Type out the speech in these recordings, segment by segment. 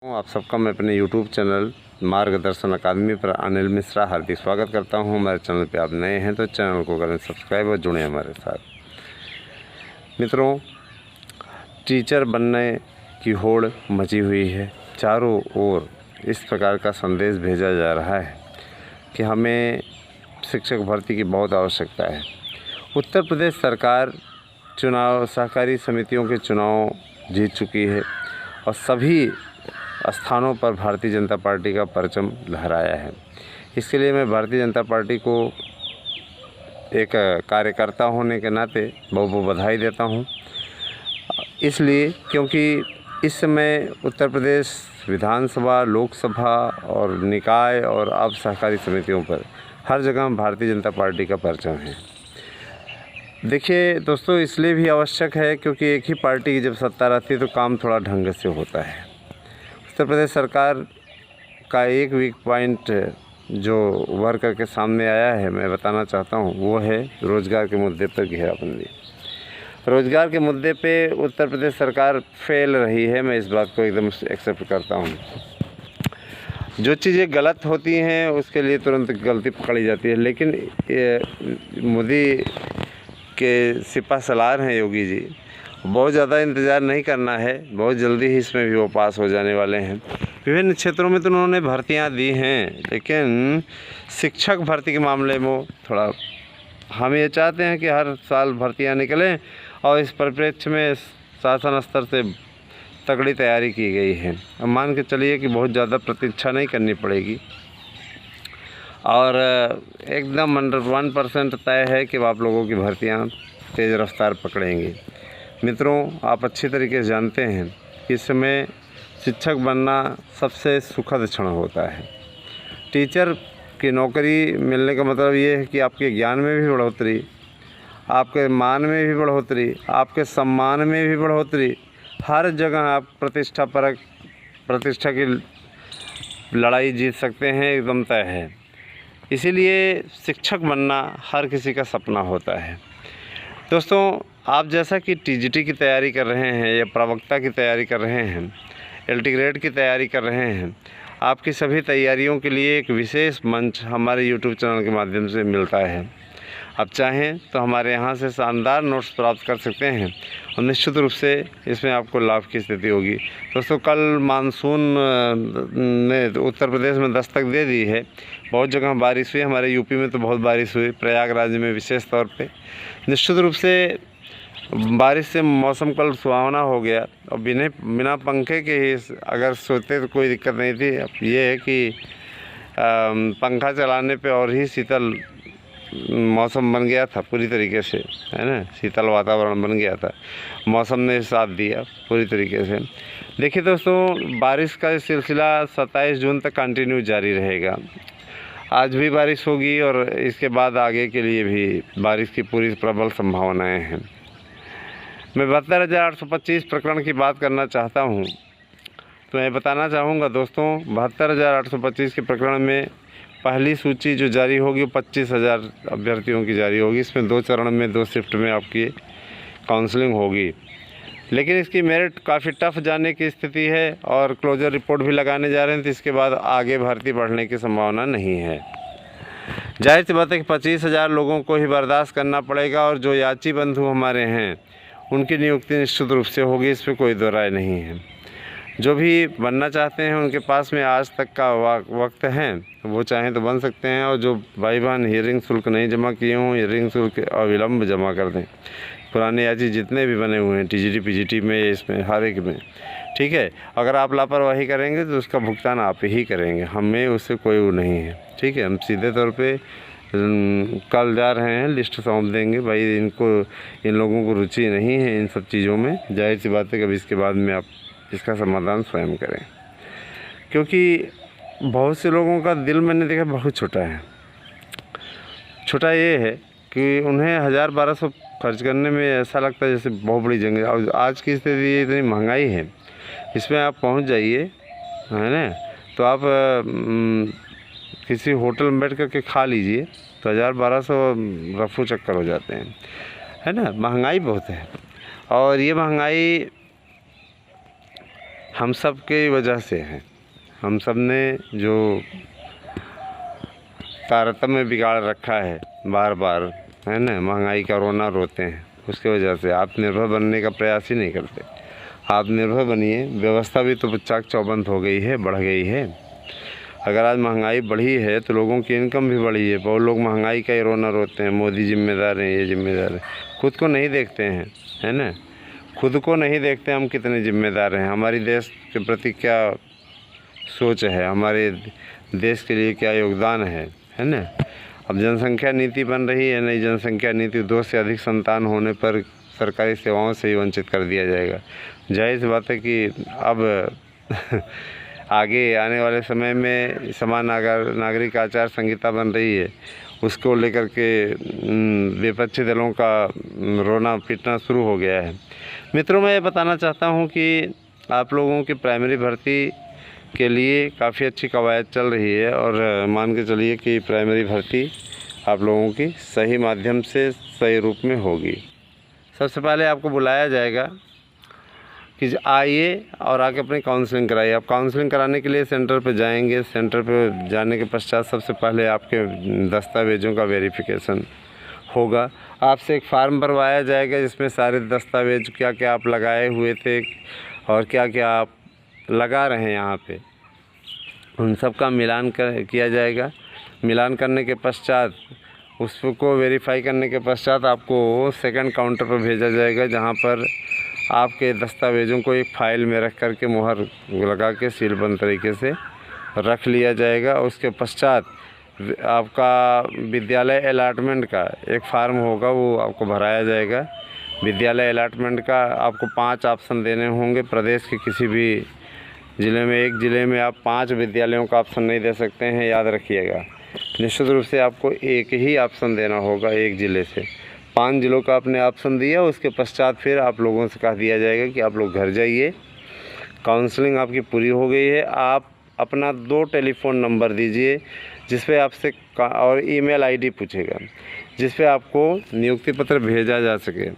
आप सबका मैं अपने YouTube चैनल मार्गदर्शन अकादमी पर अनिल मिश्रा हार्दिक स्वागत करता हूं। हमारे चैनल पे आप नए हैं तो चैनल को करें सब्सक्राइब और जुड़ें हमारे साथ। मित्रों, टीचर बनने की होड़ मची हुई है। चारों ओर इस प्रकार का संदेश भेजा जा रहा है कि हमें शिक्षक भर्ती की बहुत आवश्यकता है। उत्तर प्रदेश सरकार चुनाव सहकारी समितियों के चुनाव जीत चुकी है और सभी स्थानों पर भारतीय जनता पार्टी का परचम लहराया है। इसके लिए मैं भारतीय जनता पार्टी को एक कार्यकर्ता होने के नाते बहुत बहुत बधाई देता हूं। इसलिए क्योंकि इस समय उत्तर प्रदेश विधानसभा, लोकसभा और निकाय और अब सहकारी समितियों पर हर जगह भारतीय जनता पार्टी का परचम है। देखिए दोस्तों, इसलिए भी आवश्यक है क्योंकि एक ही पार्टी की जब सत्ता रहती है तो काम थोड़ा ढंग से होता है। उत्तर प्रदेश सरकार का एक वीक पॉइंट जो उभर करके सामने आया है, मैं बताना चाहता हूँ, वो है रोज़गार के मुद्दे पर घेराबंदी। रोज़गार के मुद्दे पे उत्तर प्रदेश सरकार फेल रही है। मैं इस बात को एकदम एक्सेप्ट करता हूँ। जो चीज़ें गलत होती हैं उसके लिए तुरंत गलती पकड़ी जाती है, लेकिन मोदी के सिपा सलार हैं योगी जी, बहुत ज़्यादा इंतज़ार नहीं करना है, बहुत जल्दी ही इसमें भी वो पास हो जाने वाले हैं। विभिन्न क्षेत्रों में तो उन्होंने भर्तियां दी हैं, लेकिन शिक्षक भर्ती के मामले में थोड़ा हम ये चाहते हैं कि हर साल भर्तियां निकलें और इस परिप्रेक्ष्य में शासन स्तर से तगड़ी तैयारी की गई है। अब मान के चलिए कि बहुत ज़्यादा प्रतीक्षा नहीं करनी पड़ेगी और एकदम 1% तय है कि आप लोगों की भर्तियाँ तेज़ रफ्तार पकड़ेंगी। मित्रों, आप अच्छी तरीके से जानते हैं कि इस समय शिक्षक बनना सबसे सुखद क्षण होता है। टीचर की नौकरी मिलने का मतलब ये है कि आपके ज्ञान में भी बढ़ोतरी, आपके मान में भी बढ़ोतरी, आपके सम्मान में भी बढ़ोतरी, हर जगह आप प्रतिष्ठा की लड़ाई जीत सकते हैं, एकदम तय है। इसीलिए शिक्षक बनना हर किसी का सपना होता है। दोस्तों, आप जैसा कि टीजीटी की तैयारी कर रहे हैं या प्रवक्ता की तैयारी कर रहे हैं, एलटी ग्रेड की तैयारी कर रहे हैं, आपकी सभी तैयारियों के लिए एक विशेष मंच हमारे यूट्यूब चैनल के माध्यम से मिलता है। आप चाहें तो हमारे यहाँ से शानदार नोट्स प्राप्त कर सकते हैं और निश्चित रूप से इसमें आपको लाभ की स्थिति होगी। दोस्तों, कल मानसून ने उत्तर प्रदेश में दस्तक दे दी है। बहुत जगह बारिश हुई, हमारे यूपी में तो बहुत बारिश हुई, प्रयागराज में विशेष तौर पे। निश्चित रूप से बारिश से मौसम कल सुहावना हो गया और बिना पंखे के ही अगर सोते तो कोई दिक्कत नहीं थी। अब ये है कि पंखा चलाने पे और ही शीतल मौसम बन गया था पूरी तरीके से, है ना, शीतल वातावरण बन गया था। मौसम ने साथ दिया पूरी तरीके से। देखिए दोस्तों, बारिश का सिलसिला 27 जून तक कंटिन्यू जारी रहेगा। आज भी बारिश होगी और इसके बाद आगे के लिए भी बारिश की पूरी प्रबल संभावनाएं हैं। मैं 72,825 प्रकरण की बात करना चाहता हूं, तो मैं बताना चाहूँगा दोस्तों, 72,825 के प्रकरण में पहली सूची जो जारी होगी वो 25,000 अभ्यर्थियों की जारी होगी। इसमें 2 चरण में 2 शिफ्ट में आपकी काउंसलिंग होगी, लेकिन इसकी मेरिट काफ़ी टफ जाने की स्थिति है और क्लोजर रिपोर्ट भी लगाने जा रहे हैं, तो इसके बाद आगे भर्ती बढ़ने की संभावना नहीं है। जाहिर सी बात है कि 25,000 लोगों को ही बर्दाश्त करना पड़ेगा और जो याची बंधु हमारे हैं उनकी नियुक्ति निश्चित रूप से होगी, इस पर कोई दो राय नहीं है। जो भी बनना चाहते हैं उनके पास में आज तक का वक्त है, वो चाहें तो बन सकते हैं। और जो भाई बहन हियरिंग शुल्क नहीं जमा किए हों, हियरिंग शुल्क अविलंब जमा कर दें। पुराने याची जितने भी बने हुए हैं टीजीटी पीजीटी में, इसमें हर एक में, ठीक है। अगर आप लापरवाही करेंगे तो उसका भुगतान आप ही करेंगे, हमें उससे कोई वो नहीं है, ठीक है। हम सीधे तौर पे कल जा रहे हैं, लिस्ट सौंप देंगे। भाई इन लोगों को रुचि नहीं है इन सब चीज़ों में, जाहिर सी बात है। कभी इसके बाद में आप इसका समाधान स्वयं करें, क्योंकि बहुत से लोगों का दिल मैंने देखा बहुत छोटा है। छोटा ये है कि उन्हें 1,000-1,200 खर्च करने में ऐसा लगता है जैसे बहुत बड़ी जंग है। और आज की स्थिति इतनी महंगाई है, इसमें आप पहुंच जाइए, है ना, तो आप किसी होटल में बैठ करके खा लीजिए तो 1,000-1,200 रफू चक्कर हो जाते हैं, है ना। महंगाई बहुत है और ये महंगाई हम सब की वजह से है। हम सब ने जो तारतम्य बिगाड़ रखा है बार बार, है ना, महंगाई का रोना रोते हैं, उसकी वजह से आत्मनिर्भर बनने का प्रयास ही नहीं करते। आत्मनिर्भर बनिए। व्यवस्था भी तो चाक चौबंद हो गई है, बढ़ गई है। अगर आज महंगाई बढ़ी है तो लोगों की इनकम भी बढ़ी है। बहुत लोग महंगाई का ही रोना रोते हैं, मोदी जिम्मेदार हैं, ये जिम्मेदार है। खुद को नहीं देखते हैं, है ना, खुद को नहीं देखते हम कितने जिम्मेदार हैं, हमारी देश के प्रति क्या सोच है, हमारे देश के लिए क्या योगदान है ना। अब जनसंख्या नीति बन रही है, नई जनसंख्या नीति, 2 से अधिक संतान होने पर सरकारी सेवाओं से ही वंचित कर दिया जाएगा। जाहिर सी बात है कि अब आगे आने वाले समय में समान नागरिक आचार संहिता बन रही है, उसको लेकर के विपक्षी दलों का रोना पीटना शुरू हो गया है। मित्रों, मैं ये बताना चाहता हूँ कि आप लोगों की प्राइमरी भर्ती के लिए काफ़ी अच्छी कवायद चल रही है और मान के चलिए कि प्राइमरी भर्ती आप लोगों की सही माध्यम से सही रूप में होगी। सबसे पहले आपको बुलाया जाएगा कि आइए और आके अपनी काउंसलिंग कराइए। आप काउंसलिंग कराने के लिए सेंटर पे जाएंगे। सेंटर पे जाने के पश्चात सबसे पहले आपके दस्तावेज़ों का वेरिफिकेशन होगा। आपसे एक फार्म भरवाया जाएगा जिसमें सारे दस्तावेज क्या क्या आप लगाए हुए थे और क्या क्या आप लगा रहे हैं यहाँ पे, उन सब का मिलान किया जाएगा। मिलान करने के पश्चात उसको वेरीफाई करने के पश्चात आपको सेकंड काउंटर पर भेजा जाएगा, जहाँ पर आपके दस्तावेज़ों को एक फ़ाइल में रख कर के मुहर लगा के सीलबंद तरीके से रख लिया जाएगा। उसके पश्चात आपका विद्यालय अलॉटमेंट का एक फार्म होगा, वो आपको भराया जाएगा। विद्यालय अलॉटमेंट का आपको 5 ऑप्शन देने होंगे। प्रदेश के किसी भी ज़िले में, एक ज़िले में आप 5 विद्यालयों का ऑप्शन नहीं दे सकते हैं, याद रखिएगा। निश्चित रूप से आपको एक ही ऑप्शन देना होगा एक ज़िले से। 5 ज़िलों का आपने ऑप्शन दिया, उसके पश्चात फिर आप लोगों से कह दिया जाएगा कि आप लोग घर जाइए, काउंसलिंग आपकी पूरी हो गई है। आप अपना 2 टेलीफ़ोन नंबर दीजिए जिस पे आपसे और ईमेल आईडी पूछेगा, जिस पे आपको नियुक्ति पत्र भेजा जा सके,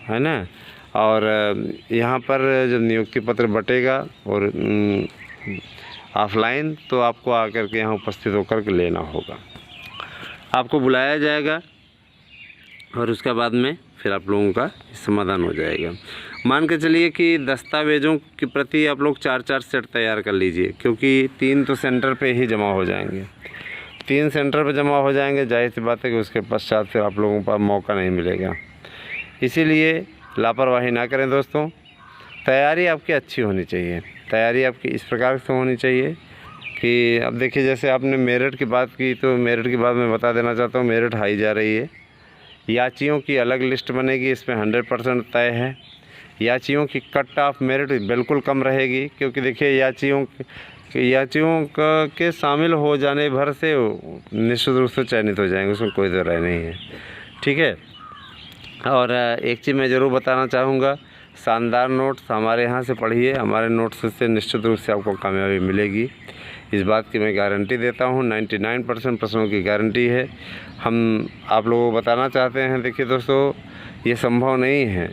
है ना। और यहाँ पर जब नियुक्ति पत्र बटेगा और ऑफलाइन, तो आपको आकर के यहाँ उपस्थित होकर के लेना होगा। आपको बुलाया जाएगा और उसके बाद में फिर आप लोगों का समाधान हो जाएगा। मान के चलिए कि दस्तावेज़ों की प्रति आप लोग 4-4 सेट तैयार कर लीजिए, क्योंकि 3 तो सेंटर पे ही जमा हो जाएंगे। 3 सेंटर पे जमा हो जाएंगे, जाहिर सी बात है कि उसके पश्चात फिर आप लोगों पर मौका नहीं मिलेगा। इसीलिए लापरवाही ना करें दोस्तों। तैयारी आपकी अच्छी होनी चाहिए। तैयारी आपकी इस प्रकार से होनी चाहिए कि अब देखिए, जैसे आपने मेरिट की बात की, तो मेरिट की बात मैं बता देना चाहता हूँ, मेरिट हाई जा रही है। याचियों की अलग लिस्ट बनेगी, इसमें 100% तय है। याचियों की कट ऑफ मेरिट बिल्कुल कम रहेगी, क्योंकि देखिए याचियों के शामिल हो जाने भर से निश्चित रूप से चयनित हो जाएंगे, उसमें कोई दो राय नहीं है, ठीक है। और एक चीज़ मैं ज़रूर बताना चाहूँगा, शानदार नोट्स हमारे यहाँ से पढ़िए। हमारे नोट्स से निश्चित रूप से आपको कामयाबी मिलेगी, इस बात की मैं गारंटी देता हूँ। 99% प्रश्नों की गारंटी है। हम आप लोगों को बताना चाहते हैं, देखिए दोस्तों, ये संभव नहीं है।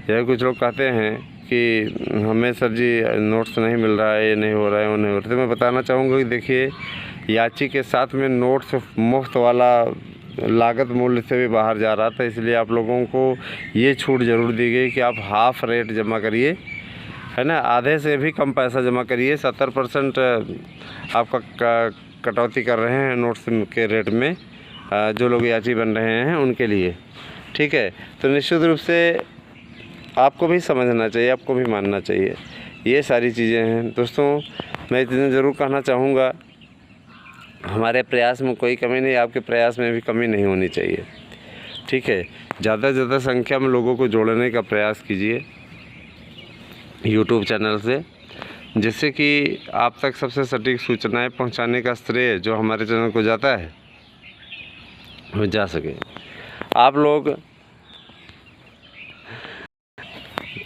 जैसे कुछ लोग कहते हैं कि हमें सर जी नोट्स नहीं मिल रहा है, ये नहीं हो रहा है, वो नहीं हो रहा है। तो मैं बताना चाहूँगा कि देखिए, याची के साथ में नोट्स मुफ्त वाला लागत मूल्य से भी बाहर जा रहा था, इसलिए आप लोगों को ये छूट ज़रूर दी गई कि आप हाफ़ रेट जमा करिए, है ना, आधे से भी कम पैसा जमा करिए। 70% आपका कटौती कर रहे हैं नोट्स के रेट में, जो लोग याची बन रहे हैं उनके लिए, ठीक है। तो निश्चित रूप से आपको भी समझना चाहिए, आपको भी मानना चाहिए, ये सारी चीज़ें हैं दोस्तों। मैं इतना ज़रूर कहना चाहूँगा, हमारे प्रयास में कोई कमी नहीं, आपके प्रयास में भी कमी नहीं होनी चाहिए, ठीक है। ज़्यादा से ज़्यादा संख्या में लोगों को जोड़ने का प्रयास कीजिए यूट्यूब चैनल से, जिससे कि आप तक सबसे सटीक सूचनाएं पहुंचाने का श्रेय जो हमारे चैनल को जाता है वो जा सके। आप लोग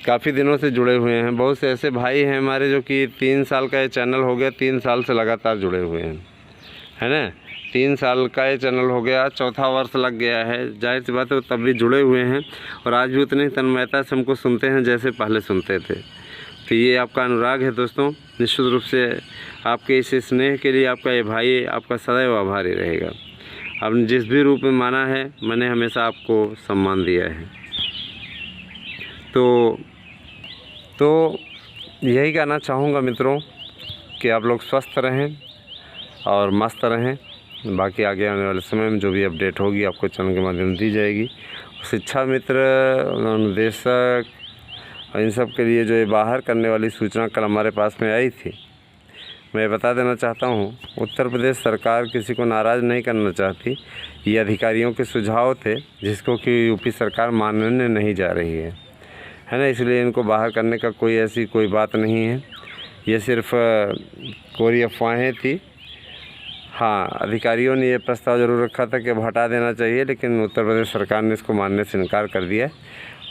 काफ़ी दिनों से जुड़े हुए हैं, बहुत से ऐसे भाई हैं हमारे जो कि 3 साल का ये चैनल हो गया, 3 साल से लगातार जुड़े हुए हैं, है ना। 3 साल का ये चैनल हो गया, 4था वर्ष लग गया है। जाहिर सी बात है, तब भी जुड़े हुए हैं और आज भी उतनी तन्मयता से हमको सुनते हैं जैसे पहले सुनते थे। तो ये आपका अनुराग है दोस्तों। निश्चित रूप से आपके इस स्नेह के लिए आपका ये भाई आपका सदैव आभारी रहेगा। आपने जिस भी रूप में माना है, मैंने हमेशा आपको सम्मान दिया है। तो यही कहना चाहूँगा मित्रों कि आप लोग स्वस्थ रहें और मस्त रहें। बाकी आगे आने वाले समय में जो भी अपडेट होगी आपको चैनल के माध्यम से दी जाएगी। शिक्षा मित्र, अनुदेशक और इन सब के लिए जो ये बाहर करने वाली सूचना कल हमारे पास में आई थी, मैं बता देना चाहता हूँ, उत्तर प्रदेश सरकार किसी को नाराज़ नहीं करना चाहती। ये अधिकारियों के सुझाव थे जिसको कि यूपी सरकार मानने नहीं जा रही है ना। इसलिए इनको बाहर करने का कोई बात नहीं है। ये सिर्फ कोरी अफवाहें थी। हाँ, अधिकारियों ने ये प्रस्ताव ज़रूर रखा था कि अब हटा देना चाहिए, लेकिन उत्तर प्रदेश सरकार ने इसको मानने से इनकार कर दिया।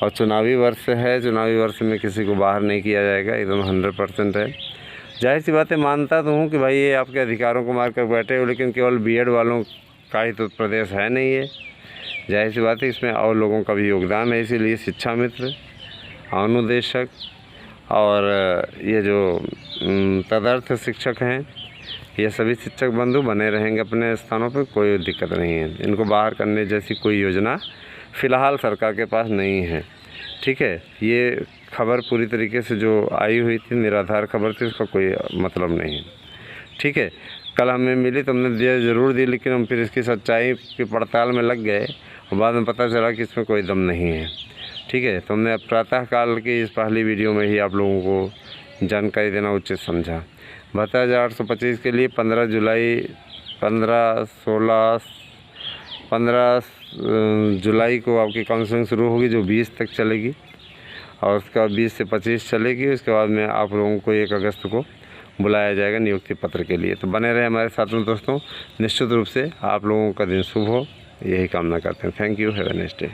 और चुनावी वर्ष है, चुनावी वर्ष में किसी को बाहर नहीं किया जाएगा, एकदम 100% है। जाहिर सी बात है, मानता तो हूँ कि भाई ये आपके अधिकारों को मार कर बैठे हो, लेकिन केवल बीएड वालों का ही तो प्रदेश है नहीं है। जाहिर सी बात है, इसमें और लोगों का भी योगदान है। इसीलिए शिक्षा मित्र, अनुदेशक और ये जो तदर्थ शिक्षक हैं, ये सभी शिक्षक बंधु बने रहेंगे अपने स्थानों पर, कोई दिक्कत नहीं है। इनको बाहर करने जैसी कोई योजना फ़िलहाल सरकार के पास नहीं है। ठीक है, ये खबर पूरी तरीके से जो आई हुई थी, निराधार खबर थी, उसका कोई मतलब नहीं है। ठीक है, कल हमें मिली तो हमने ज़रूर दी, लेकिन हम फिर इसकी सच्चाई की पड़ताल में लग गए और बाद में पता चला कि इसमें कोई दम नहीं है। ठीक है, तो हमने प्रातःकाल की इस पहली वीडियो में ही आप लोगों को जानकारी देना उचित समझा। 72,825 के लिए 15 जुलाई को आपकी काउंसलिंग शुरू होगी, जो 20 तक चलेगी, और उसके बाद 20 से 25 चलेगी। उसके बाद में आप लोगों को 1 अगस्त को बुलाया जाएगा नियुक्ति पत्र के लिए। तो बने रहे हमारे साथ में दोस्तों। निश्चित रूप से आप लोगों का दिन शुभ हो, यही कामना करते हैं। Thank you, have a nice day.